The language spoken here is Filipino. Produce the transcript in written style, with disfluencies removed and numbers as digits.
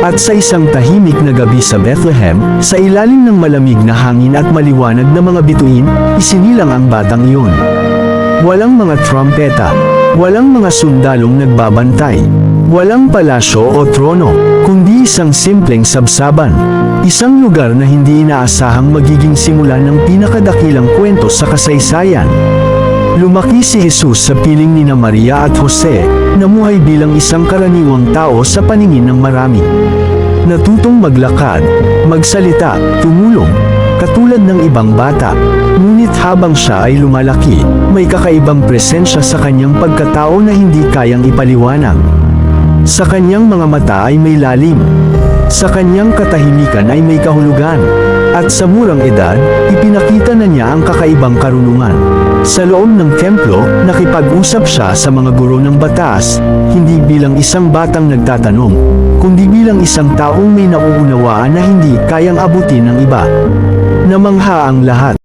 At sa isang tahimik na gabi sa Bethlehem, sa ilalim ng malamig na hangin at maliwanag na mga bituin, isinilang ang batang iyon. Walang mga trumpeta, walang mga sundalong nagbabantay, walang palasyo o trono, kundi isang simpleng sabsaban. Isang lugar na hindi inaasahang magiging simula ng pinakadakilang kwento sa kasaysayan. Lumaki si Jesus sa piling nina Maria at Jose, namuhay bilang isang karaniwang tao sa paningin ng marami. Natutong maglakad, magsalita, tumulong, katulad ng ibang bata. Ngunit habang siya ay lumalaki, may kakaibang presensya sa kanyang pagkatao na hindi kayang ipaliwanag. Sa kanyang mga mata ay may lalim. Sa kanyang katahimikan ay may kahulugan. At sa murang edad, ipinakita na niya ang kakaibang karunungan. Sa loob ng templo, nakipag-usap siya sa mga guro ng batas, hindi bilang isang batang nagtatanong, kundi bilang isang taong may nauunawaan na hindi kayang abutin ng iba. Namangha ang lahat.